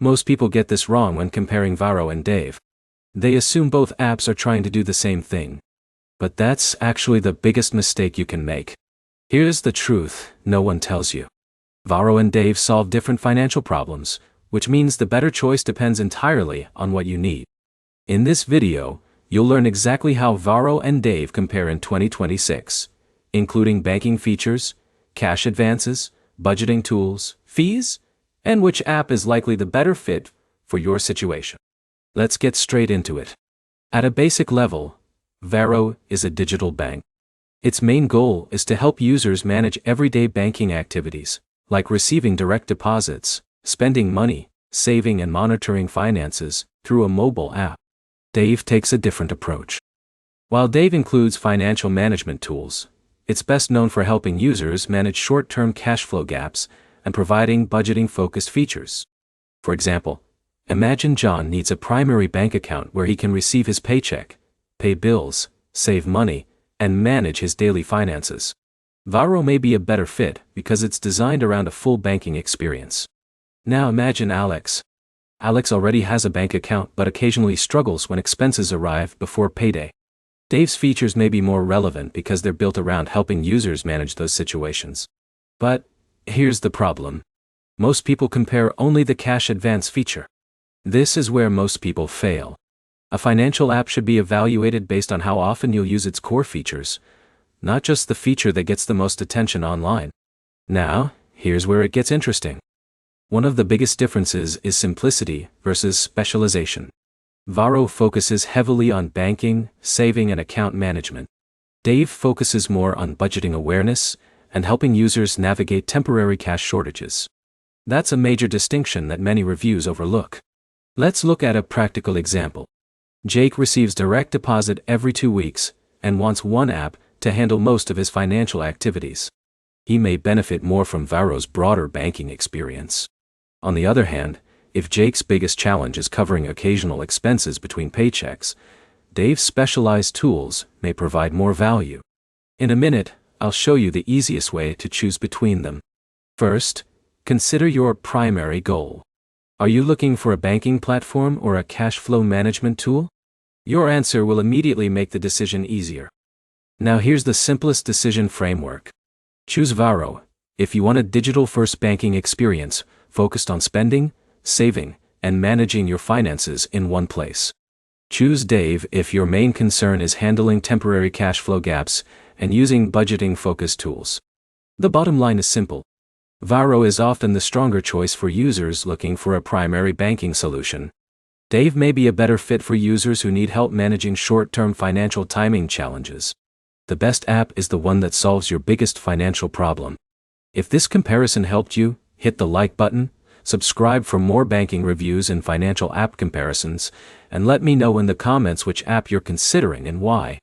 Most people get this wrong when comparing Varo and Dave. They assume both apps are trying to do the same thing. But that's actually the biggest mistake you can make. Here's the truth no one tells you. Varo and Dave solve different financial problems, which means the better choice depends entirely on what you need. In this video, you'll learn exactly how Varo and Dave compare in 2026, including banking features, cash advances, budgeting tools, fees, and which app is likely the better fit for your situation. Let's get straight into it. At a basic level, Varo is a digital bank. Its main goal is to help users manage everyday banking activities, like receiving direct deposits, spending money, saving and monitoring finances, through a mobile app. Dave takes a different approach. While Dave includes financial management tools, it's best known for helping users manage short-term cash flow gaps and providing budgeting-focused features. For example, imagine John needs a primary bank account where he can receive his paycheck, pay bills, save money, and manage his daily finances. Varo may be a better fit because it's designed around a full banking experience. Now imagine Alex. Alex already has a bank account but occasionally struggles when expenses arrive before payday. Dave's features may be more relevant because they're built around helping users manage those situations. But here's the problem. Most people compare only the cash advance feature. This is where most people fail. A financial app should be evaluated based on how often you'll use its core features, not just the feature that gets the most attention online. Now, here's where it gets interesting. One of the biggest differences is simplicity versus specialization. Varo focuses heavily on banking, saving, and account management. Dave focuses more on budgeting awareness and helping users navigate temporary cash shortages. That's a major distinction that many reviews overlook. Let's look at a practical example. Jake receives direct deposit every 2 weeks and wants one app to handle most of his financial activities. He may benefit more from Varo's broader banking experience. On the other hand, if Jake's biggest challenge is covering occasional expenses between paychecks, Dave's specialized tools may provide more value. In a minute, I'll show you the easiest way to choose between them. First, consider your primary goal. Are you looking for a banking platform or a cash flow management tool? Your answer will immediately make the decision easier. Now here's the simplest decision framework. Choose Varo if you want a digital-first banking experience focused on spending, saving, and managing your finances in one place. Choose Dave if your main concern is handling temporary cash flow gaps and using budgeting-focused tools. The bottom line is simple. Varo is often the stronger choice for users looking for a primary banking solution. Dave may be a better fit for users who need help managing short-term financial timing challenges. The best app is the one that solves your biggest financial problem. If this comparison helped you, hit the like button, subscribe for more banking reviews and financial app comparisons, and let me know in the comments which app you're considering and why.